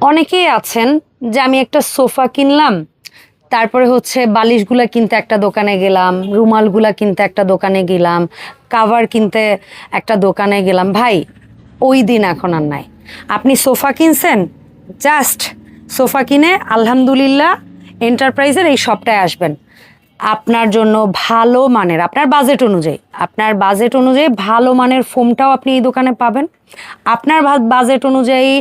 অনেকেই আছেন যে আমি একটা সোফা কিনলাম, তারপরে হচ্ছে বালিশগুলা কিনতে একটা দোকানে গেলাম, রুমালগুলা কিনতে একটা দোকানে গেলাম, কাভার কিনতে একটা দোকানে গেলাম। ভাই, ওই দিন এখন আর নাই। আপনি সোফা কিনছেন, জাস্ট সোফা কিনে আলহামদুলিল্লাহ এন্টারপ্রাইজের এই শপটায় আসবেন। আপনার জন্য ভালো মানের, আপনার বাজেট অনুযায়ী ভালো মানের ফোমটাও আপনি এই দোকানে পাবেন। আপনার বাজেট অনুযায়ী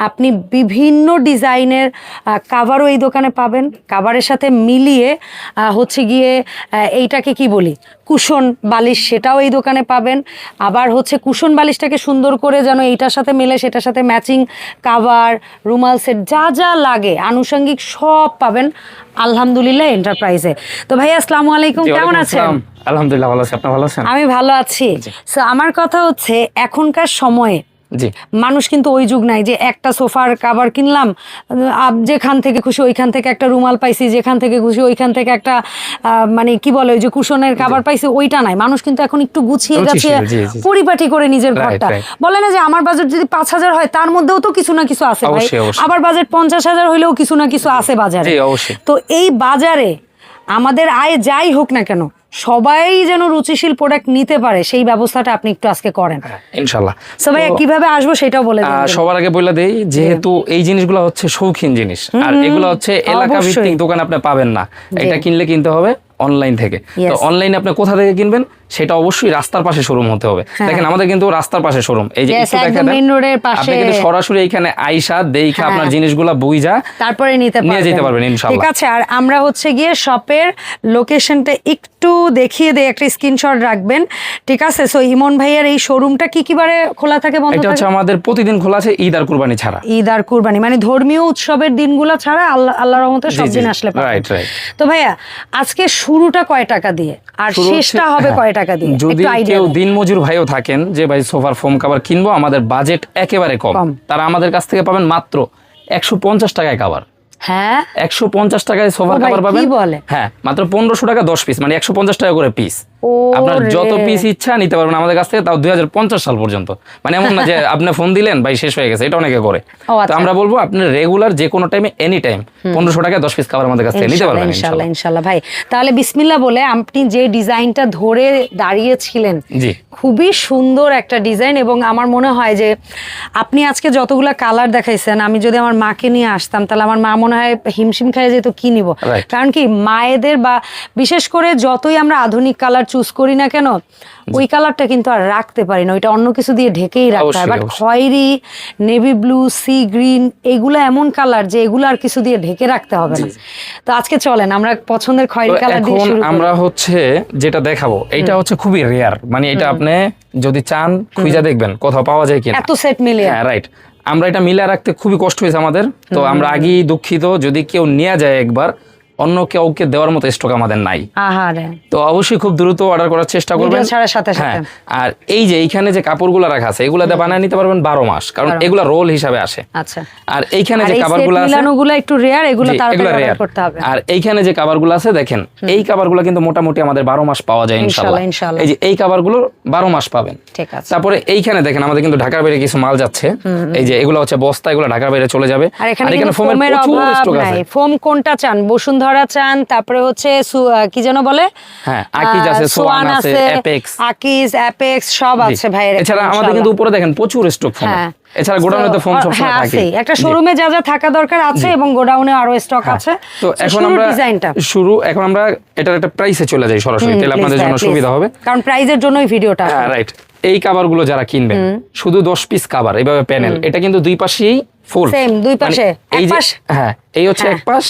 আপনি বিভিন্ন ডিজাইনের কাভারও এই দোকানে পাবেন। কাভারের সাথে মিলিয়ে হচ্ছে গিয়ে এইটাকে কি বলি, কুশন বালিশ, সেটাও এই দোকানে পাবেন। আবার হচ্ছে কুশন বালিশটাকে সুন্দর করে যেন এইটার সাথে মেলে সেটার সাথে ম্যাচিং কাভার, রুমাল সেট, যা যা লাগে আনুষঙ্গিক সব পাবেন আলহামদুলিল্লাহ এন্টারপ্রাইজে। তো ভাই আসসালামু আলাইকুম, কেমন আছেন? আলহামদুলিল্লাহ ভালো আছি, আপনি ভালো আছেন? আমি ভালো আছি। সো আমার কথা হচ্ছে, এখনকার সময়ে মানুষ কিন্তু ওই যুগ নাই যে একটা সোফার কাভার কিনলাম, যেখান থেকে খুশি ওইখান থেকে একটা রুমাল পাইছি, যেখান থেকে খুশি ওইখান থেকে একটা মানে কি বলে ওই যে কুশনের কাভার পাইছি, ওইটা নাই। মানুষ কিন্তু এখন একটু গুছিয়ে গাছিয়ে পরিপাটি করে নিজের ঘরটা। বলে না যে আমার বাজেট যদি 5,000 হয় তার মধ্যেও তো কিছু না কিছু আছে ভাই, আবার বাজেট 50,000 হইলেও কিছু না কিছু আছে বাজারে। তো এই বাজারে আমাদের আয় যাই হোক না কেন, সবাই যেন রুচিশীল প্রোডাক্ট নিতে পারে সেই ব্যবস্থাটা আপনি একটু আজকে করেন ইনশাআল্লাহ। সবাই কিভাবে আসবো সেটাও বলে দেন। সবার আগে বলে দেই, যেহেতু এই জিনিসগুলো হচ্ছে শৌখিন জিনিস, আর এগুলো হচ্ছে এলাকা ভিত্তিক দোকান আপনি পাবেন না। এটা কিনলে কিনতে হবে অনলাইন থেকে। তো অনলাইনে আপনি কোথা থেকে কিনবেন সেটা অবশ্যই রাস্তার পাশে শোরুম হতে হবে। দেখেন আমাদের কিন্তু রাস্তার পাশে শোরুম, এই যে একটু দেখেন আপনি কিন্তু সরাসরি এইখানে আইসা দেখা আপনার জিনিসগুলা বুইজা তারপরে নিয়ে যেতে পারবেন ইনশাআল্লাহ। ঠিক আছে, আর আমরা হচ্ছে গিয়ে শপের লোকেশনটা একটু দেখিয়ে দেই, একটা স্ক্রিনশট রাখবেন, ঠিক আছে? সো ইমন ভাইয়ের এই শোরুমটা কি কি বারে খোলা থাকে বন্ধ থাকে? এটা হচ্ছে আমাদের প্রতিদিন খোলা আছে, ঈদ আর কুরবানি ছাড়া। ঈদ আর কুরবানি মানে ধর্মীয় উৎসবের দিনগুলো ছাড়া আল্লাহর রহমতে সব দিন আসলে পাবেন। রাইট। তো ভাইয়া, আজকে শুরুটা কয় টাকা দিয়ে আর শেষটা হবে কয় টাকা দিয়ে? যদি কেউ দিনমজুর ভাইও থাকেন যে ভাই সোফার ফোম কভার কিনবো, আমাদের বাজেট একেবারে কম, তারা আমাদের কাছ থেকে পাবেন মাত্র 150 টাকায় কভার। হ্যাঁ, 150 টাকায় সোফার কভার পাবেন। হ্যাঁ, মাত্র 1500 টাকা 10 পিস, মানে 150 টাকা করে পিস। আপনার যত পিস ইচ্ছা নিতে পারবেন আমাদের কাছ থেকে, তাও 2050 সাল পর্যন্ত। মানে এমন না যে আপনি ফোন দিলেন ভাই শেষ হয়ে গেছে, এটা অনেকে করে। তো আমরা বলবো আপনি রেগুলার যে কোনো টাইমে এনি টাইম 1500 টাকায় 10 পিস কভার আমাদের কাছ থেকে নিতে পারবেন ইনশাআল্লাহ। ইনশাআল্লাহ ভাই, তাহলে বিসমিল্লাহ বলে আপনি যে ডিজাইনটা ধরে দাঁড়িয়েছিলেন, খুবই সুন্দর একটা ডিজাইন। এবং আমার মনে হয় যে আপনি আজকে যতগুলা কালার দেখাইছেন, আমি যদি আমার মাকে নিয়ে আসতাম তাহলে আমার মা মনে হয় হিমশিম খাইয়ে যেত কি নিব। কারণ কি, মায়েদের বা বিশেষ করে যতই আমরা আধুনিক কালার চুজ করি না কেন, ওই কালারটা কিন্তু আর রাখতে পারি না, ওইটা অন্য কিছু দিয়ে ঢেকেই রাখতে হয়। বাট খয়েরি, নেভি ব্লু, সি গ্রিন, এগুলো এমন কালার যে এগুলো আর কিছু দিয়ে ঢেকে রাখতে হবে না। তো আজকে চলেন আমরা পছন্দের খয়েরি কালার দিয়ে শুরু করি। আমরা হচ্ছে যেটা দেখাবো এটা হচ্ছে খুবই রেয়ার, মানে এটা আপনি যদি চান খুঁজে দেখবেন কোথাও পাওয়া যায় কিনা, এত সেট মিলে। হ্যাঁ রাইট। আমরা এটা মিলে রাখতে খুবই কষ্ট হয়েছে আমাদের, তো আমরা আগেই দুঃখিত। যদি কেউ নিয়ে যায় একবার, অন্য কাউকে দেওয়ার মতো স্টক আমাদের নাই। তো অবশ্যই খুব দ্রুত অর্ডার করার চেষ্টা করবেন। হ্যাঁ, আর এই যে এইখানে যে কাপড়গুলো রাখা আছে এগুলো দিয়ে বানিয়ে নিতে পারবেন 12 মাস, কারণ এগুলা রোল হিসাবে আসে। আচ্ছা। আর এইখানে যে কভারগুলো আছে মিলানোগুলো একটু রেয়ার, এগুলো তাড়াতাড়ি অর্ডার করতে হবে। আর এইখানে যে কভারগুলো আছে দেখেন, এই কভারগুলো কিন্তু মোটামুটি আমাদের 12 মাস পাওয়া যায় ইনশাআল্লাহ। এই যে এই কভারগুলো 12 মাস পাবেন। ঠিক আছে। তারপরে এইখানে দেখেন আমাদের কিন্তু ঢাকার বাইরে কিছু মাল যাচ্ছে, এই যে এগুলো হচ্ছে বস্তা, এগুলো ঢাকার বাইরে চলে যাবে। আর এখানে ফোমের প্রচুর স্টক আছে। ফোম কোনটা চান? বসুন্ধরা চান, তারপরে হচ্ছে কি যেন বলে, হ্যাঁ আকিজ আছে, সোয়ান আছে, অ্যাপেক্স, আকিজ, অ্যাপেক্স সব আছে ভাইয়ের। এছাড়া আমাদের কিন্তু উপরে দেখেন প্রচুর স্টক ফোম। এছাড়া গোডাউনে তো ফোম সব সময় থাকে। একটা শোরুমে যা যা থাকা দরকার আছে এবং গোডাউনে আরো স্টক আছে। তো এখন আমরা এটার একটা প্রাইসে চলে যাই সরাসরি, তাহলে আপনাদের জন্য সুবিধা হবে, কারণ প্রাইজের জন্যই ভিডিওটা। হ্যাঁ রাইট। এই কভারগুলো যারা কিনবেন, শুধু 10 পিস কভার এইভাবে প্যানেল, এটা কিন্তু দুই পাশেই ফুল, সেম দুই পাশে। এই যে হ্যাঁ, এই হচ্ছে এক পাশ,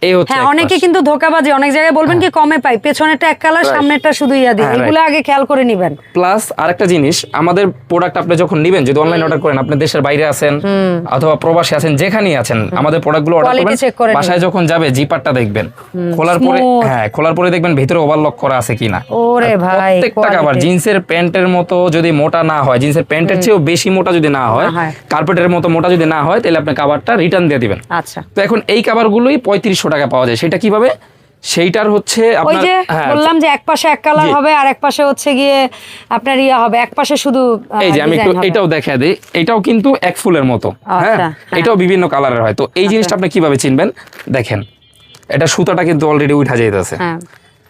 এই হচ্ছে। হ্যাঁ, অনেকে কিন্তু ধোঁকাবাজি, অনেক জায়গায় বলবেন কি কমে পাই, পেছনেরটা এক কালার, সামনেরটা শুধু ইয়া দিয়ে, এগুলো আগে খেয়াল করে নেবেন। প্লাস আরেকটা জিনিস, আমাদের প্রোডাক্ট আপনি যখন নেবেন, যদি অনলাইন অর্ডার করেন, আপনি দেশের বাইরে আছেন অথবা প্রবাসী আছেন, যেখানেই আছেন, আমাদের প্রোডাক্টগুলো অর্ডার করবেন, বাসায় যখন যাবে জিপারটা দেখবেন, খোলার পরে দেখবেন ভিতরে ওভারলক করা আছে কিনা। ওরে ভাই, প্রত্যেকটা কভার জিন্সের প্যান্টের মতো যদি মোটা না হয়, জিন্সের প্যান্টের চেয়েও বেশি মোটা যদি না হয়, কার্পেটের মতো মোটা যদি না হয়, তাহলে আপনি কভারটা রিটার্ন দিয়ে দিবেন। আচ্ছা। তো এখন এই কভারগুলোই 3500 টাকা পাওয়া যায়। সেটা কিভাবে? সেইটার হচ্ছে ওই আপনার যে হ্যাঁ বললাম যে এক পাশে এক কালার জি। হবে আর এক পাশে হচ্ছে গিয়ে আপনার ইয়া হবে, এক পাশে শুধু এই যে আমি একটু design হবে। এটাও দেখা দিই, এটাও কিন্তু এক ফুলের মতো, হ্যাঁ আচ্ছা, হ্যাঁ। এটাও বিভিন্ন কালারের হয়। তো এই জিনিসটা আপনি কিভাবে চিনবেন দেখেন, এটা সুতাটা কিন্তু অলরেডি উঠা যাইতেছে, হ্যাঁ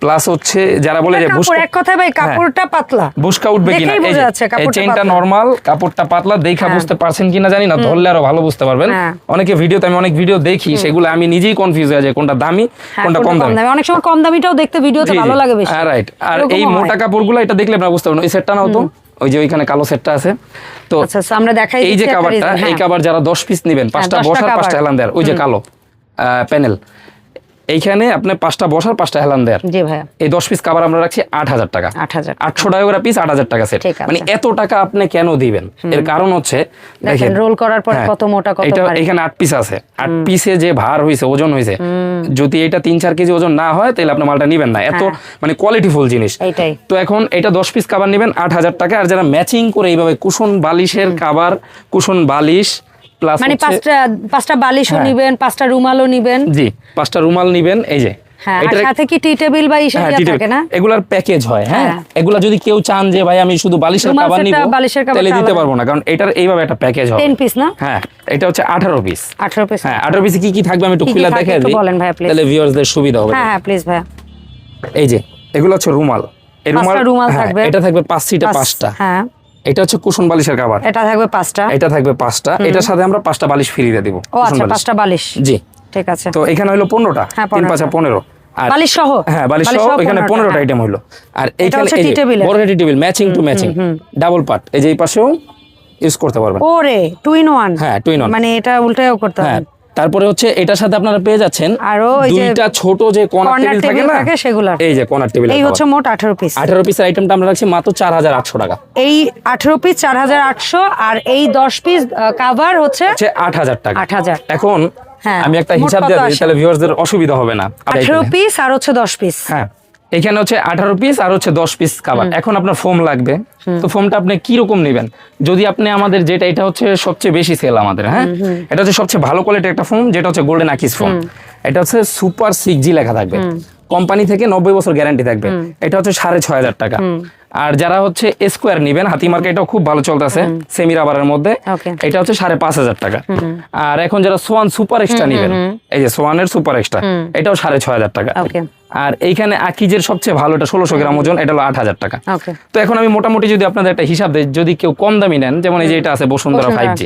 প্লাস হচ্ছে যারা বলে যে কাপড়, এক কথায় ভাই কাপড়টা পাতলা, বুশকা উঠবে কিনা, দেখেই এই বোঝা যে যাচ্ছে কাপড়টা চেইনটা পাতলা। নরমাল, কাপড়টা পাতলা, দেখা হ্যাঁ। বুঝতে পারছেন কিনা জানি না, ধরলে আরো ভালো বুঝতে পারবেন। হ্যাঁ। অনেকে ভিডিওতে, আমি অনেক ভিডিও দেখি, সেগুলো আমি নিজেই কনফিউজ হয়ে যাই কোনটা দামি হ্যাঁ, কোনটা কম দামি। অনেক সময় কম দামিটাও দেখতে ভিডিওতে ভালো লাগে বেশি। রাইট। আর এরকমও এই হয়। মোটা কাপড়গুলো এটা দেখলে আপনারা বুঝতে পারবেন। এই সেটটা নাও তো, ওই যে ওইখানে কালো সেটটা আছে। তো আচ্ছা আচ্ছা, আমরা দেখাই এই যে দিচ্ছি একটা কাভারটা, design, এই হ্যাঁ। কাভার যারা 10 পিস নেবেন, 5টা 10টা বসার cover। 5টা হেলান দেয়ার, ওই যে কালো প্যানেল, এইখানে আপনি 5টা বসার 5টা হেলান দেয়ার, জি ভাইয়া, এই 10 পিস কাভার আমরা রাখছি 8,000 টাকা। 8,000 800 টাকা করে পিস, 8,000 টাকা সেট। ঠিক আছে। মানে এত টাকা আপনি কেন দিবেন? এর কারণ হচ্ছে দেখেন রোল করার পর হ্যাঁ, কত মোটা কত এটা ভারী। এখানে 8 পিস আছে, 8 পিসে যে ভার হইছে, ওজন হইছে, যদি এটা 3-4 কেজি ওজন না হয় তাহলে আপনি মালটা নিবেন না, এত মানে কোয়ালিটিফুল জিনিস। এইটাই। তো এখন এটা 10 পিস কাভার নেবেন 8,000 টাকা। আর যারা ম্যাচিং করে এইভাবে কুশন বালিশের কাভার, কুশন বালিশ প্লাস মানে পাঁচটা বালিশও হ্যাঁ। নিবেন, 5টা রুমালও নিবেন, জি 5টা রুমাল নিবেন, এই যে হ্যাঁ, আর এটার সাথে কি টি টেবিল বা ইসে হ্যাঁ, দেয়া টি টেবিল। থাকে না? এগুলার প্যাকেজ হয়, হ্যাঁ হ্যাঁ। এগুলা যদি কেউ চান যে ভাই আমি শুধু বালিশের রুমাল কাভার নিব, সেটটা, বালিশের কাভারটা তাহলে দিতে আলাদা। পারবো না, কারণ এটার এইভাবে একটা প্যাকেজ হবে। 10 পিস না? হ্যাঁ, এটা হচ্ছে 18 পিস। 18 পিস। হ্যাঁ, 18 পিসে কি কি থাকবে আমি একটু কি কি খুলে থাকে দেখাই একটু দিই, বলেন ভাইয়া, please। তাহলে ভিউয়ার্সদের সুবিধা হবে। হ্যাঁ হ্যাঁ প্লিজ ভাইয়া। এই যে এগুলো হচ্ছে রুমাল, এই পাঁচটা রুমাল হ্যাঁ, থাকবে। এটা থাকবে 5 সিটে 5টা। হ্যাঁ, এটা হচ্ছে কুশন বালিশের কাভার, এটা থাকবে 5টা। এটা থাকবে 5টা, এটার সাথে আমরা 5টা বালিশ ফ্রি দিয়ে দিব। ও আচ্ছা, 5টা বালিশ। জি, ঠিক আছে। তো এখানে হলো 15টা, হ্যাঁ, 3 5 15। আর বালিশ সহ? হ্যাঁ, বালিশ সহ এখানে 15টা আইটেম হলো। আর এইখানে হচ্ছে এই টি যে টেবিলের। বড় টি table, matching to matching, double part, এই যে এই পাশেও ইউজ করতে পারবেন। ওরে 2 in 1। হ্যাঁ, 2 in 1। মানে এটা উল্টায়ও করতে হ্যাঁ, হবে। তারপরে হচ্ছে এটার সাথে আপনারা পেয়ে যাচ্ছেন আরো ওই যে দুইটা ছোট যে কর্নার কর্নার টেবিল থাকে টেবিল না, থাকে সেগুলা। এই যে কর্নার টেবিল। এই হচ্ছে মোট 18 পিস। 18 পিসের আইটেমটা আমরা রাখছি মাত্র 4,800 টাকা। এই 18 পিস 4,800, আর এই 10 পিস কাভার হচ্ছে 8,000 টাকা। 8,000। এখন হ্যাঁ, আমি একটা মোট হিসাব কত দিয়ে দিই, আসে? তাহলে ভিউয়ারদের অসুবিধা হবে না। 18 পিস আর হচ্ছে 10 পিস। হ্যাঁ, এখানে হচ্ছে 18 পিস আর হচ্ছে 10 পিস কাভার। এখন আপনার ফোম লাগবে, তো ফোমটা আপনি কি রকম নেবেন? যদি আপনি আমাদের যেটা, এটা হচ্ছে সবচেয়ে বেশি সেল আমাদের, হ্যাঁ এটা হচ্ছে সবচেয়ে ভালো কোয়ালিটির একটা ফোম, যেটা হচ্ছে গোল্ডেন আকিস ফোম। এটা হচ্ছে সুপার 6G লেখা থাকবে, কোম্পানি থেকে 90 বছর গ্যারান্টি থাকবে। এটা হচ্ছে 6,500 টাকা। আর যারা হচ্ছে স্কোয়ার নিবেন, হাতি মার্কা, এটাও খুব ভালো চলতেছে সেমি রাবারের মধ্যে, Okay. এটা হচ্ছে 5,500 টাকা। আর এখন যারা সোয়ান সুপার এক্সট্রা নিবেন, এই যে সোয়ানের সুপার এক্সট্রা, এটাও 6,500 টাকা। Okay. আর এইখানে আকিজের সবচেয়ে ভালো, এটা 1600 গ্রাম ওজন, এটা হলো 8,000 টাকা। ওকে। তো এখন আমি মোটামুটি যদি আপনাদের একটা হিসাব দেই, যদি কেউ কম দামি নেন, যেমন এই যে এটা আছে বসুন্ধরা 5G,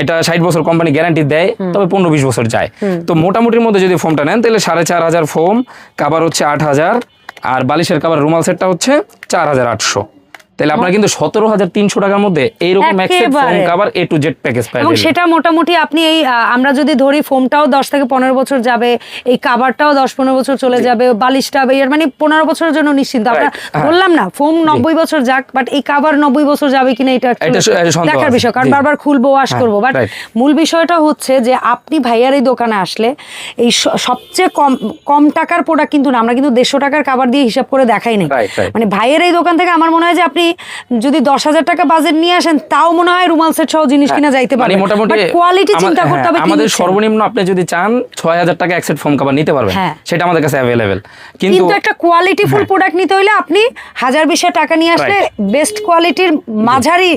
এটা 60 বছর কোম্পানি গ্যারান্টি দেয়, তবে 15-20 বছর যায়। তো মোটামুটির মধ্যে যদি ফোমটা নেন তাহলে 4,500 ফোম, কাভার হচ্ছে 8,000, আর বালিশের কাভার রুমাল সেটটা হচ্ছে 4,800। তাহলে আপনারা কিন্তু 17,300 টাকার মধ্যে এইরকম এক সেট ফোম একেবারে। Cover A to Z package পাই এবং যাবেন। সেটা মোটামুটি আপনি এই আমরা যদি ধরি ফোমটাও 10 থেকে 15 বছর যাবে, এই কাভারটাও 10-15 বছর চলে যাবে, বালিশটা এর মানে 15 বছরের জন্য নিশ্চিন্ত। আমরা Right, হ্যাঁ। বললাম না ফোম 90 বছর যাক, বাট এই কাভার 90 বছর যাবে কিনা এটা একটু এটা সন্দেহ দেখার আছে, বিষয়, কারণ জি। বারবার খুলবো ওয়াশ হ্যাঁ, করবো। But right. মূল বিষয়টা হচ্ছে যে আপনি ভাইয়ার এই দোকানে আসলে এই সবচেয়ে কম টাকার প্রোডাক্ট কিন্তু না, আমরা কিন্তু 150 টাকার কাভার দিয়ে হিসাব করে দেখাই নাই। Right, right. মানে ভাইয়ের এই দোকান থেকে আমার মনে হয় যে আপনি যদি 10,000 টাকা বাজেট নিয়ে আসেন, তাও মনে হয় রুমাল সেট সহ জিনিস কিনা যাইতে মানে পারবে। মোটামুটি কোয়ালিটি চিন্তা করতে হবে। কি আমাদের নিচ্ছেন। সর্বনিম্ন আপনি যদি চান 6,000 টাকা এক সেট ফোম কাভার নিতে পারবেন, হ্যাঁ। সেটা আমাদের কাছে অ্যাভেলেবেল। কিন্তু একটা কোয়ালিটিফুল প্রোডাক্ট নিতে হলে আপনি 1,000-20 টাকা নিয়ে আসলে বেস্ট কোয়ালিটির মাঝারি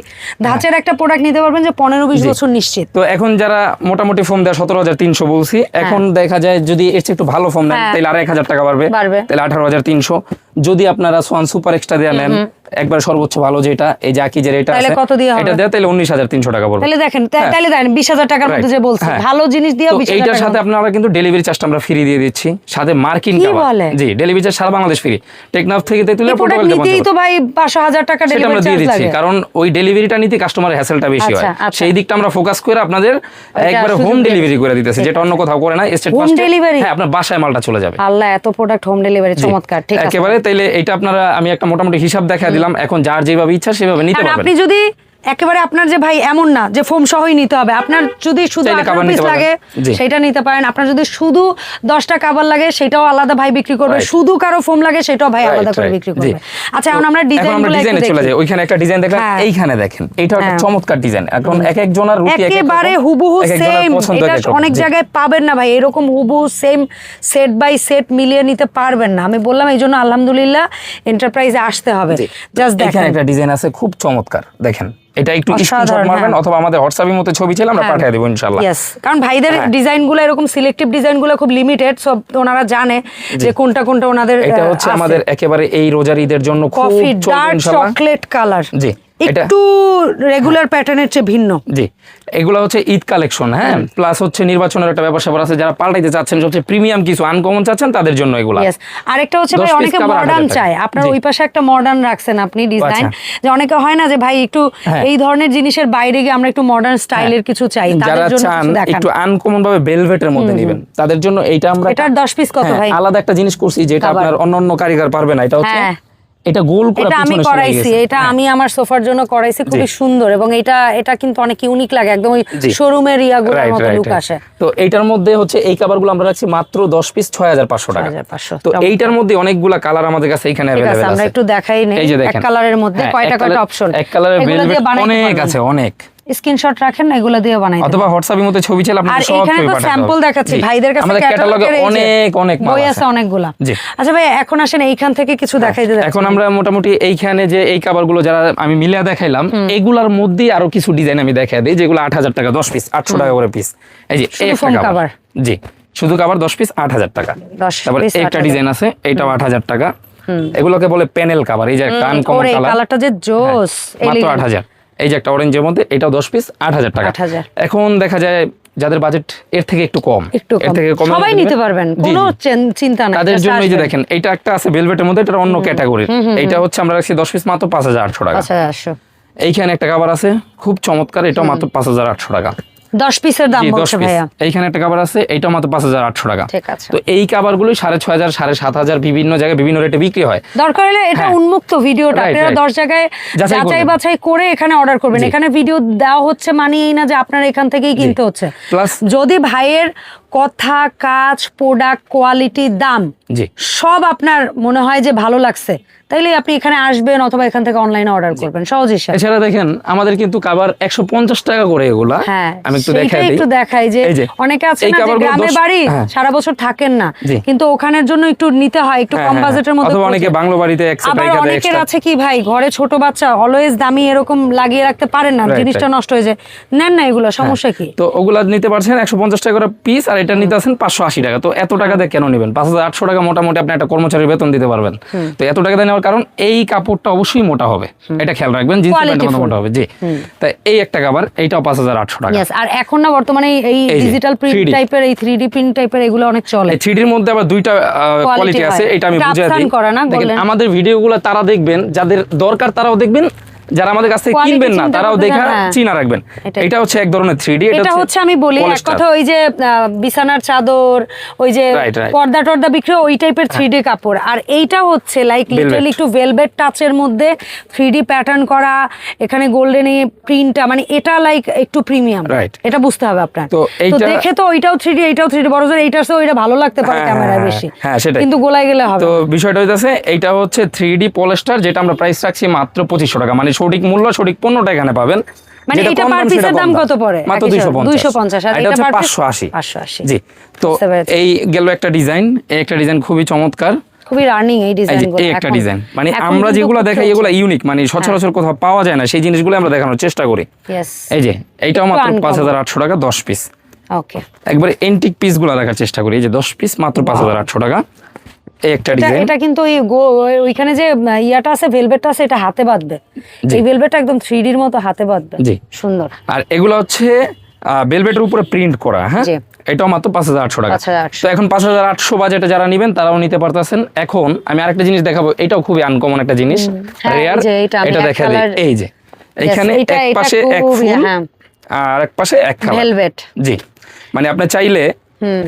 ধাঁচের একটা প্রোডাক্ট নিতে পারবেন, যে 15-20 বছর নিশ্চিত। তো এখন যারা মোটামুটি ফোম দেয় 17,300 বলছি, এখন দেখা যায় যদি এর চেয়ে একটু ভালো ফোম নেন হ্যাঁ। তাহলে 1,000 টাকা বাড়বে, তাহলে 18,300। যদি আপনারা সোয়ান সুপার এক্সট্রা দিয়ে নেন, একবার সর্বোচ্চ ভালো যেটা, এই যে আকিজের এটা তাহলে আছে, কত দিয়ে হবে? এটা দেয় তাহলে 19,300 টাকা পড়বে। তাহলে দেখেন, তাহলে দেন 20,000 টাকার মধ্যে যে বলছি, হ্যাঁ। ভালো জিনিস দিয়ে তো 20,000 এইটার টাকা। সাথে আপনারা কিন্তু ডেলিভারি চার্জটা আমরা ফ্রি দিয়ে দিচ্ছি, সাথে মার্কিন কি কাভার। বলে? জি, ডেলিভারি চার্জ সারা বাংলাদেশ ফ্রি। টেকনাফ থেকে তেতুলিয়া এই প্রোডাক্ট পর্যন্ত নিতেই তো ভাই 500,000 টাকা সেটা আমরা ডেলিভারি দিয়ে চার্জ দিচ্ছি, লাগে। কারণ ওই ডেলিভারিটা নিতে কাস্টমারের হ্যাসেলটা বেশি হয়। আচ্ছা, আচ্ছা। সেই দিকটা আমরা ফোকাস করে আপনাদের একবারে সুযোগ হোম দিয়ে ডেলিভারি করে দিতেছি, যেটা অন্য কোথাও করে না। স্টেট Home ফার্স্টে delivery? হ্যাঁ, আপনার বাসায় মালটা চলে যাবে। আল্লাহ, এত প্রোডাক্ট হোম ডেলিভারি, চমৎকার। ঠিক আছে, একেবারে। তাইলে এটা আপনারা, আমি একটা মোটামুটি হিসাব দেখা দিলাম, এখন যার যেভাবে ইচ্ছা সেভাবে নিতে কারণ পারবেন। আপনি যদি একেবারে আপনার যে ভাই এমন না যে ফোম সহই নিতে হবে, আপনার যদি শুধু চাইলে 18 cover পিস নিতে পারবেন। লাগে জি। সেটা নিতে পারেন, আপনার যদি শুধু 10টা কভার লাগে সেটাও আলাদা ভাই বিক্রি করবে, Right. শুধু কারো ফোম লাগে সেটাও ভাই Right, আলাদা করে right. বিক্রি জি। করবে। আচ্ছা এখন আমরা এখন আমরা ডিজাইনগুলো ডিজাইনে একটু চলে দেখি। যাই। ওইখানে একটা ডিজাইন দেখলাম, হ্যাঁ। এইখানে দেখেন এটাও একটা হ্যাঁ। চমৎকার ডিজাইন। এখন এক একজনের রুচি এক এক রকম, একেবারে হুবহু এক একজনের সেম, পছন্দ এটা এক এক রকম। অনেক জি। জায়গায় পাবেন না ভাই, এরকম হুবহু সেম সেট বাই সেট মিলিয়ে নিতে পারবেন না। আমি বললাম এই জন্য আলহামদুলিল্লাহ এন্টারপ্রাইজে আসতে হবে। জি। জাস্ট এখানে দেখেন একটা ডিজাইন আছে খুব চমৎকার, দেখেন এটা একটু অসাধারণ, স্ক্রিনশট মারবেন হ্যাঁ। অথবা আমাদের হোয়াটসঅ্যাপের মধ্যে ছবি ছিল আমরা হ্যাঁ। পাঠিয়ে দেব ইনশাআল্লাহ। Yes, কারণ ভাইদের হ্যাঁ। ডিজাইনগুলো এরকম সিলেক্টিভ ডিজাইনগুলো খুব লিমিটেড, সব ওনারা জানে যে কোনটা কোনটা ওনাদের এটা হচ্ছে আমাদের একেবারে এই রোজার ঈদের জন্য খুব কফি চলবে ডার্ক ইনশাআল্লাহ। চকলেট কালার, জি, এটা একটু রেগুলার প্যাটার্নের চেয়ে ভিন্ন। জি, এগুলো হচ্ছে ঈদ কালেকশন, হ্যাঁ, প্লাস হচ্ছে নির্বাচনের একটা ব্যাপার স্যাপার আছে, যারা পাল্টাইতে চাচ্ছেন সবচেয়ে প্রিমিয়াম কিছু আনকমন চাচ্ছেন তাদের জন্য এগুলো। Yes, আরেকটা হচ্ছে 10 ভাই piece অনেকে cover মডার্ন 8,000 টাকা। চায়, আপনার জি। ওই পাশে একটা মডার্ন রাখছেন আপনি ডিজাইন, আচ্ছা। যে অনেকে হয় না যে ভাই একটু হ্যাঁ। এই ধরনের জিনিসের বাইরে গিয়ে আমরা একটু মডার্ন স্টাইলের কিছু চাই, যারা তাদের জন্য চান কিছু দেখান। একটু আনকমন ভাবে ভেলভেটের মধ্যে নেবেন তাদের জন্য এইটা আমরা এটার 10 পিস কত হ্যাঁ, ভাই? আলাদা একটা জিনিস করছি যেটা Cover। আপনার অন্য কারিগর পারবে না। এটা হচ্ছে হ্যাঁ। এটা গোল করে এটা আমি পিছনে সরে করাইছি, গেছে। এটা হ্যাঁ। আমি আমার সোফার জন্য করাইছি, খুবই সুন্দর, এবং এটা কিন্তু অনেক ইউনিক লাগে, একদম ওই জি। শোরুমের ইয়াগুলোর Right, মতো right, লুক right. আসে। তো এইটার মধ্যে হচ্ছে এই কাভারগুলো আমরা রাখছি মাত্র 10 পিস 6500 টাকা। 6500 তো এইটার মধ্যে অনেকগুলা কালার আমাদের কাছে এখানে ঠিক আছে, अवेलेबल আমরা আছে। একটু দেখাই নেই। এই যে এক দেখেন কালারের মধ্যে হ্যাঁ, কয়টা এক কয়টা কালার- অপশন, এক কালারের এগুলো দিয়ে ভেলভেট বানাইতে অনেক পারবেন। আছে, অনেক। স্ক্রিনশট রাখেন না, এগুলো দিয়ে বানাই অথবা হোয়াটসঅ্যাপের মধ্যে ছবি চাইলে আর আপনাদের সব এখানে ছবি তো পাঠাতে স্যাম্পল হবে। দেখাচ্ছি জি। ভাইদের কাছে, আমাদের ক্যাটালগে ক্যাটালগের এই যে অনেক মাল বই আছে অনেকগুলা। জি। আচ্ছা ভাই এখন আসেন এইখান থেকে কিছু দেখাই দিতে। এখন আমরা মোটামুটি এইখানে যে এই কাভারগুলো যারা আমি মিলিয়ে দেখাইলাম এগুলার মধ্যে আরো কিছু ডিজাইন আমি দেখাই দিই, যেগুলো 8000 টাকা 10 পিস, 800 টাকা করে পিস। এই যে শুধু এই একটা foam cover। cover। জি, শুধু কভার 10 পিস 8000 টাকা। 10 তারপর piece একটা 8,000 ডিজাইন আছে, এটাও 8000 টাকা। এগুলোকে বলে প্যানেল কভার। এই যে একটা আনকমন ওরে কালার, কালারটা যে জোস, মাত্র 8000। এই যে একটা অরেঞ্জের মধ্যে, এটাও 10 পিস 8000 টাকা। 8000 এখন দেখা যায় যাদের বাজেট এর থেকে একটু কম, একটু এর কম, থেকে কমে সবাই নিতে নিতে পারবেন, জি, কোনো জি। চিন্তা নাই। তাদের just জন্য এই যে আসবেন। দেখেন এটা একটা আছে ভেলভেটের মধ্যে, এটা অন্য ক্যাটাগরির। এটা হচ্ছে আমরা রাখছি 10 পিস মাত্র 5800 টাকা। আচ্ছা 800 এইখানে একটা কভার আছে খুব চমৎকার, এটাও মাত্র 5800 টাকা। 10 পিসের দাম জি, 10 বলছে পিস। ভাইয়া। এইখানে একটা কভার আছে, এটাও মাত্র 5800 টাকা। ঠিক আছে। তো এই কভারগুলো 6500 7500 বিভিন্ন জায়গায় বিভিন্ন রেটে বিক্রি হয়। দরকার হলে এটা হ্যাঁ। উন্মুক্ত ভিডিওটা Right, আপনারা right. 10 জায়গায় যাচাই যাচাই করবেন। বাছাই করে এখানে অর্ডার করবেন। জি। এখানে ভিডিও দেওয়া হচ্ছে মানে এই না যে আপনারা এখান থেকেই কিনতে হচ্ছে। Plus যদি ভাইয়ের কথা, কাজ, প্রোডাক্ট, কোয়ালিটি, দাম জি, সব আপনার মনে হয় যে ভালো লাগছে, তাইলে আপনি এখানে আসবেন অথবা এখান থেকে অনলাইনে অর্ডার করবেন, সহজ হিসাব। এছাড়া দেখেন আমাদের কিন্তু কভার 150 টাকা করে এগুলা। হ্যাঁ, আমি একটু সেইটাই দেখাই দিই। একটু দেখাই যে এই যে, অনেকে আছে এই না যে coverগুলো গ্রামে 10 বাড়ি হ্যাঁ। সারা বছর থাকেন না, জি। কিন্তু ওখানের জন্য একটু নিতে হয়, একটু হ্যাঁ, কম হ্যাঁ, বাজেটের মধ্যে। অথবা অনেকে বাংলো বাড়িতে এক সেট আবার রেখে দেয় অনেকের extra। আছে কি ভাই ঘরে ছোট বাচ্চা, অলওয়েজ দামি এরকম লাগিয়ে রাখতে পারেন না, Right, জিনিসটা right. নষ্ট হয়ে যায়, নেন না এগুলো, সমস্যা কি? তো ওগুলা নিতে পারছেন 150 টাকা করে পিস, আর এটা নিতে আছেন 580 টাকা। তো এত টাকা দিয়ে কেন নেবেন? 5800 টাকা মোটামুটি আপনি একটা কর্মচারীর বেতন দিতে পারবেন। তো এত টাকা দিয়ে নেওয়ার কারণ এই কাপড়টা অবশ্যই মোটা হবে, এটা খেয়াল রাখবেন, জিন্স প্যান্টের মতো Qualityful। মোটা হবে। জি, তাই এই একটা কভার, এইটাও 5800 টাকা। Yes, আর এখন না বর্তমানে এই এই যে, ডিজিটাল প্রিন্ট 3D টাইপের, এই 3D প্রিন্ট টাইপের এগুলো অনেক চলে। এই 3D এর মধ্যে আবার দুইটা কোয়ালিটি আছে, হয়। এটা আমি এটা বুঝিয়ে upturn দিই। করা না, দেখেন বললেন। আমাদের ভিডিওগুলো তারা দেখবেন, যাদের দরকার তারাও দেখবেন, যারা আমাদের কাছ থেকে Quality কিনবেন না চিন্তা তারাও করতে দেখা হ্যাঁ। চিনা রাখবেন। এটাই। এটা হচ্ছে এক ধরনের 3D, এটা হচ্ছে আমি বলি এক polyester। কথা, ওই যে বিছানার চাদর, ওই যে Right, right. পর্দা টর্দা বিক্রি হয়, ওই টাইপের 3D কাপড়। আর এইটা হচ্ছে লাইক লিটারালি একটু ভেলভেট টাচের মধ্যে 3D প্যাটার্ন করা, এখানে গোল্ডেন প্রিন্টটা, মানে এটা লাইক একটু প্রিমিয়াম। Right. এটা বুঝতে হবে আপনার। তো তো এইটা- দেখে তো ওইটাও 3D, এইটাও 3D, বড় জোর এইটার চেয়ে ওইটা ভালো লাগতে পারে হ্যাঁ, ক্যামেরায় হ্যাঁ, বেশি, হ্যাঁ, সেটাই। কিন্তু গোলায় গেলে হবে তো না। বিষয়টা হইতাছে এইটা হচ্ছে 3D পলিস্টার, যেটা আমরা প্রাইস রাখছি মাত্র 2500 টাকা। মানে সঠিক মূল্য, সঠিক পণ্যটা এখানে পাবেন। মানে যেটা এটা কম per দাম piece সেটা এর কম দাম কত পড়ে? মাত্র একই সাথে 250। আর এটা এটা হচ্ছে per piece? 580। 580 জি, তো বুঝতে পেরেছি। এই গেল একটা ডিজাইন, এই একটা ডিজাইন খুবই চমৎকার। খুবই রানিং এই এই যে ডিজাইনগুলো। এই একটা এখন- ডিজাইন, মানে এখন আমরা কিন্তু যেগুলো খুব দেখাই চলছে। এগুলো ইউনিক, মানে সচরাচর কোথাও পাওয়া যায় না, সেই জিনিসগুলো আমরা দেখানোর চেষ্টা করি। Yes, এই যে এইটাও একটু মাত্র uncommon। 5800 টাকা 10 পিস। ওকে। একবারে এন্টিক পিসগুলো রাখার চেষ্টা করি। এই যে 10 পিস মাত্র 5800 টাকা। এই একটা ডিজাইন, এটা কিন্তু ওইখানে যে ইয়াটা আছে, ভেলভেটটা আছে, এটা হাতে বাঁধবে। জি। এই ভেলভেটটা একদম 3D এর মতো হাতে বাঁধবে। জি। সুন্দর। আর এগুলো হচ্ছে ভেলভেটের উপরে প্রিন্ট করা। হ্যাঁ, জি। এটাও মাত্র 5800 টাকা। 5800 তো এখন 5800 বাজেটে যারা নেবেন তারাও নিতে পারতেছেন। এখন আমি আরেকটা জিনিস দেখাবো, এটাও খুবই আনকমন একটা জিনিস, হ্যাঁ, এই রেয়ার। যে এটা আমি এটা এক দেখা দিই, colour- এই যে এখানে এটা এক পাশে এক খুব, ফুল হ্যাঁ, আর এক পাশে এক কালার। ভেলভেট। জি, মানে আপনি চাইলে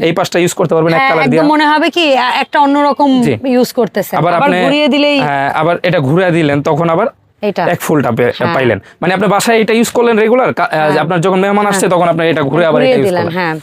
এই পাশটা ইউজ করতে পারবেন এক হ্যাঁ, কালার একদম দিয়ে। মনে হবে কি একটা অন্যরকম জি। ইউজ করতেছে, আবার আবার আপনি ঘুরিয়ে দিলেই আবার এটা ঘুরিয়ে দিলেন তখন আবার এটা এক ফুলটা পাইলেন, মানে আপনি বাসায় এটা ইউজ করলেন রেগুলার, আপনার যখন মেহমান আসছে তখন আপনি এটা ঘুরে আবার এটা ইউজ করলেন। হ্যাঁ,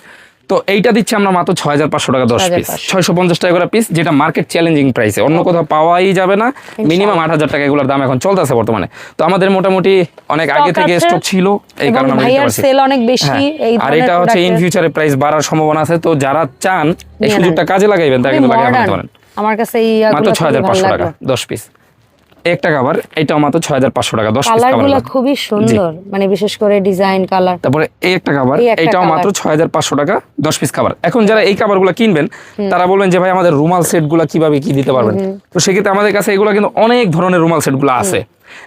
তো এইটা দিচ্ছি আমরা মাত্র 6,500 টাকা 10 পিস, 650 টাকা করে পিস, যেটা মার্কেট চ্যালেঞ্জিং প্রাইসে, অন্য কোথাও পাওয়াই যাবে না। মিনিমাম 8,000 টাকা এগুলোর দাম এখন চলতেছে বর্তমানে। তো আমাদের মোটামুটি অনেক আগে থেকে স্টক ছিল, এই কারণে আমরা দিতে পারছি। সেল অনেক বেশি, এই আর এটা হচ্ছে ইন ফিউচারে প্রাইস বাড়ার সম্ভাবনা আছে, তো যারা চান এই সুযোগটা কাজে লাগাইবেন তারা কিন্তু লাগিয়ে ফেলতে পারেন। আমার কাছে মাত্র 6,500 টাকা 10 পিস। একটা কভার, এটাও মাত্র 6,500 টাকা 10 পিস। কালারগুলো খুবই সুন্দর, মানে বিশেষ করে ডিজাইন কালার। তারপরে এই একটা কভার, এটাও মাত্র 6,500 টাকা 10 পিস কভার। এখন যারা এই কভারগুলো কিনবেন তারা বলবেন যে ভাই আমাদের রুমাল সেটগুলো কিভাবে কি দিতে পারবেন, তো সেক্ষেত্রে আমাদের কাছে এগুলো কিন্তু অনেক ধরনের রুমাল সেটগুলো আছে।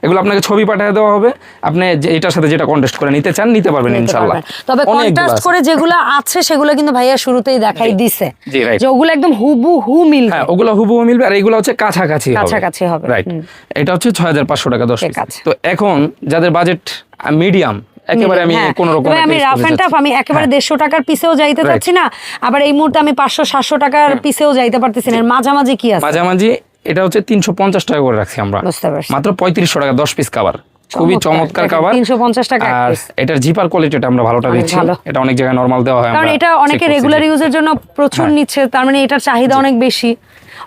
এগুলো আপনাকে ছবি পাঠিয়ে দেওয়া হবে, আপনি এটার সাথে যেটা কন্টেস্ট করে নিতে চান নিতে পারবেন ইনশাআল্লাহ। তবে কন্ট্রাস্ট করে যেগুলো আছে সেগুলো কিন্তু ভাইয়া শুরুতেই দেখাই দিছে জি, রাইট, যে ওগুলো একদম হুবহু মিলবে। হ্যাঁ, ওগুলো হুবহু মিলবে, আর এগুলো হচ্ছে কাছাকাছি হবে। রাইট, এটা হচ্ছে 6,500 টাকা 10 পিস। তো এখন যাদের বাজেট মিডিয়াম, একেবারে আমি কোন রকম আমি রাফ এন্ড টাফ, আমি একেবারে 150 টাকার পিসেও যাইতে চাচ্ছি না, আবার এই মুহূর্তে আমি 500-700 টাকার পিসেও যাইতে পারতেছি না। মাঝামাঝি কি আছে? মাঝামাঝি এটা হচ্ছে 350 টাকা করে রাখছি আমরা, মাত্র 3500 টাকা 10 পিস কভার। খুবই চমৎকার কভার, 350 টাকা। আর এটার জিপার কোয়ালিটিটা আমরা ভালোটা দিচ্ছি, এটা অনেক জায়গায় নরমাল দেওয়া হয়, কারণ এটা অনেকে রেগুলার ইউজের জন্য প্রচুর নিচ্ছে, তার মানে এটার চাহিদা অনেক বেশি।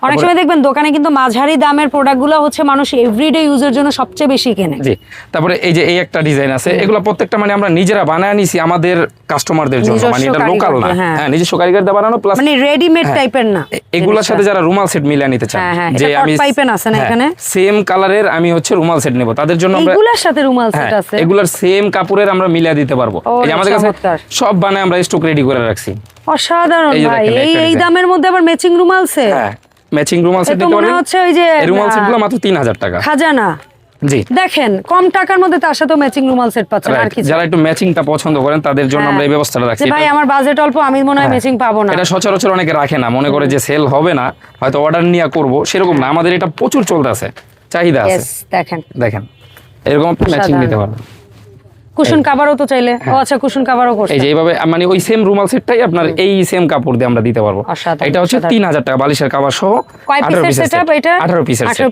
অনেক সময় দেখবেন দোকানে কিন্তু মাঝারি দামের প্রোডাক্টগুলো হচ্ছে মানুষ এভরিডে ইউজের জন্য সবচেয়ে বেশি কেনে। জি, তারপরে এই যে এই একটা ডিজাইন আছে, এগুলো প্রত্যেকটা মানে আমরা নিজেরা বানায় নিছি আমাদের কাস্টমারদের জন্য, মানে এটা লোকাল না, হ্যাঁ নিজস্ব কারিগর দিয়ে বানানো, প্লাস মানে রেডিমেড টাইপের না। এগুলোর সাথে যারা রুমাল সেট মিলিয়ে নিতে চান, যে আমি পাইপেন আছে না এখানে সেম কালারের আমি হচ্ছে রুমাল সেট নেব, তাদের জন্য আমরা এগুলোর সাথে রুমাল সেট আছে, এগুলোর সেম কাপড়ের আমরা মিলিয়ে দিতে পারবো। এই যে আমাদের কাছে সব বানায় আমরা স্টক রেডি করে রাখছি। অসাধারণ ভাই, এই দামের মধ্যে আবার ম্যাচিং রুমাল সেট। হ্যাঁ, ম্যাচিং রুমাল সেট নিতে পারবেন। হচ্ছে ওই যে এই রুমাল সেটগুলো মাত্র 3,000 টাকা। খাজানা। জি, দেখেন কম টাকার মধ্যে তার সাথে ম্যাচিং রুমাল সেট পাচ্ছেন। আর কি যারা একটু ম্যাচিংটা পছন্দ করেন তাদের জন্য আমরা এই ব্যবস্থাটা রাখছি। ভাই আমার বাজেট অল্প, আমি মনে হয় ম্যাচিং পাবো না, এটা সচরাচর অনেকে রাখে না, মনে করে যে সেল হবে না, হয়তো অর্ডার নিয়ে করব, সেরকম না, আমাদের এটা প্রচুর চলতেছে, চাহিদা আছে। দেখেন এরকম ম্যাচিং নিতে পারবেন। কুশন কভারও তো চাইলে, ও আচ্ছা কুশন কভারও করতে, এই যে এইভাবে মানে ওই সেম রুমাল সেটটাই আপনার এই সেম কাপড় দিয়ে আমরা দিতে পারবো। এটা হচ্ছে 3,000 টাকা বালিশের কভার সহ। 18 পিসের সেটআপ, এটা 18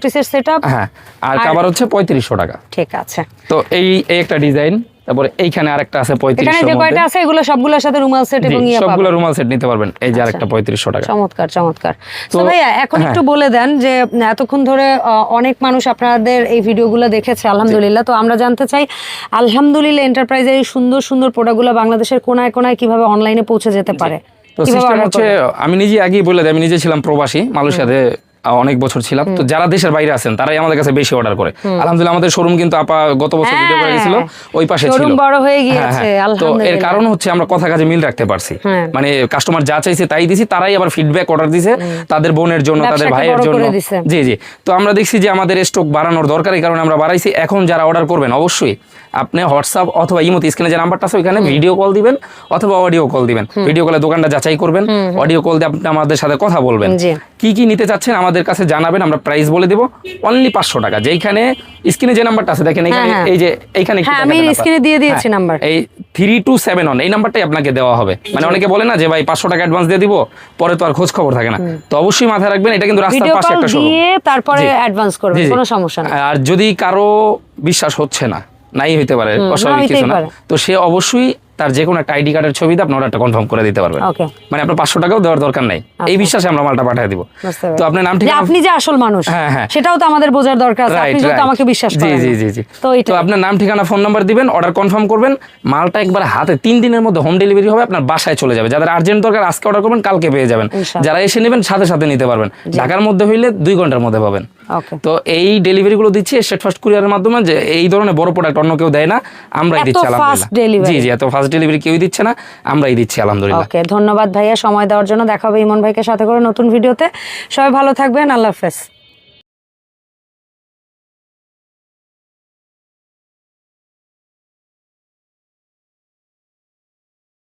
পিসের সেটআপ। হ্যাঁ, আর কভার হচ্ছে 3500 টাকা। ঠিক আছে। তো এই একটা ডিজাইন, তারপরে এইখানে আরেকটা আছে 3500 এখানে যে কয়টা আছে এগুলো সবগুলোর সাথে রুমাল সেট এবং ইয়া পাবেন, সবগুলো রুমাল সেট নিতে পারবেন। এই যে আরেকটা 3500 টাকা। চমৎকার চমৎকার। তো ভাইয়া এখন একটু বলে দেন যে এতক্ষণ ধরে অনেক মানুষ আপনাদের এই ভিডিওগুলো দেখেছে আলহামদুলিল্লাহ, তো আমরা জানতে চাই আলহামদুলিল্লাহ এন্টারপ্রাইজের এই সুন্দর সুন্দর প্রোডাক্টগুলো বাংলাদেশের কোনায় কোনায় কিভাবে অনলাইনে পৌঁছে যেতে পারে? তো সিস্টেম হচ্ছে, আমি নিজে আগেই বলে দিই, আমি নিজে ছিলাম প্রবাসী, মালয়েশিয়াতে অনেক বছর ছিলাম। তো যারা দেশের বাইরে আছেন তারাই আমাদের কাছে বেশি অর্ডার করে। আলহামদুলিল্লাহ আমাদের শোরুম কিন্তু আপা গত বছর ভিডিও করে গেছিল, ওই পাশে ছিল, শোরুম বড় হয়ে গিয়েছে আলহামদুলিল্লাহ। তো এর কারণ হচ্ছে আমরা কথা কাজে মিল রাখতে পারছি, মানে কাস্টমার যা চাইছে তাই দিছি, তারাই আবার ফিডব্যাক অর্ডার দিছে তাদের বোনের জন্য, তাদের ভাইয়ের জন্য। জি জি, তো আমরা দেখছি যে আমাদের স্টক বাড়ানোর দরকার, এই কারণে আমরা বাড়াইছি। এখন যারা অর্ডার করবেন অবশ্যই আপনি হোয়াটসঅ্যাপ অথবা ইমোতে স্ক্রিনে যে নাম্বারটা আছে ওইখানে ভিডিও কল দিবেন অথবা অডিও কল দিবেন। ভিডিও কলে দোকানটা যাচাই করবেন, অডিও কল দিয়ে আপনি আমাদের সাথে কথা বলবেন, কি কি নিতে চাচ্ছেন আমাদের কাছে জানাবেন, আমরা প্রাইস বলে দেব। অনলি 500 টাকা। যেখানে স্ক্রিনে যে নাম্বারটা আছে দেখেন এখানে, এই যে এইখানে আমি স্ক্রিনে দিয়ে দিয়েছি নাম্বার, এই 3271 এই নাম্বারটাই আপনাকে দেওয়া হবে। মানে অনেকে বলে না যে ভাই 500 টাকা অ্যাডভান্স দিয়ে দিব, পরে তো আর খোঁজ খবর থাকে না, তো অবশ্যই মাথায় রাখবেন এটা কিন্তু রাস্তার পাশে একটা শোরুম, তারপরে অ্যাডভান্স করবেন, কোনো সমস্যা নেই। আর যদি কারো বিশ্বাস হচ্ছে না, নাই হইতে পারে, অস্বাভাবিক কিছু না, তো সে অবশ্যই তার যে কোনো একটা আইডি কার্ডের ছবি দিয়ে আপনি অর্ডারটা কনফার্ম করে দিতে পারবেন। মানে আপনার 500 টাকাও দেওয়ার দরকার নাই, এই বিশ্বাসে আমরা মালটা পাঠিয়ে দিব। তো আপনার নাম ঠিকানা, আপনি যে আসল মানুষ সেটাও তো আমাদের বোঝার দরকার আছে, আপনি যদি আমাকে বিশ্বাস করেন। জি জি জি, তো আপনার নাম ঠিকানা ফোন নাম্বার দিবেন, অর্ডার কনফার্ম করবেন, মালটা একবার হাতে 3 দিনের মধ্যে হোম ডেলিভারি হবে, আপনার বাসায় চলে যাবে। যাদের আর্জেন্ট দরকার আজকে অর্ডার করবেন, কালকে পেয়ে যাবেন। যারা এসে নেবেন সাথে সাথে নিতে পারবেন, ঢাকার মধ্যে হইলে 2 ঘন্টার মধ্যে পাবেন। তো এই ডেলিভারি গুলো দিচ্ছি স্টেট ফার্স্ট কুরিয়ারের মাধ্যমে, যে এই ধরনের বড় প্রোডাক্ট অন্য কেউ দেয় না, আমরাই দিচ্ছি আলহামদুলিল্লাহ। জি জি, এত ফাস্ট ডেলিভারি কেউই দিচ্ছে না, আমরাই দিচ্ছি আলহামদুলিল্লাহ। ওকে, ধন্যবাদ ভাইয়া সময় দেওয়ার জন্য। দেখা হবে ইমন ভাইকে সাথে করে নতুন ভিডিওতে। সবাই ভালো থাকবেন, আল্লাহ হাফেজ।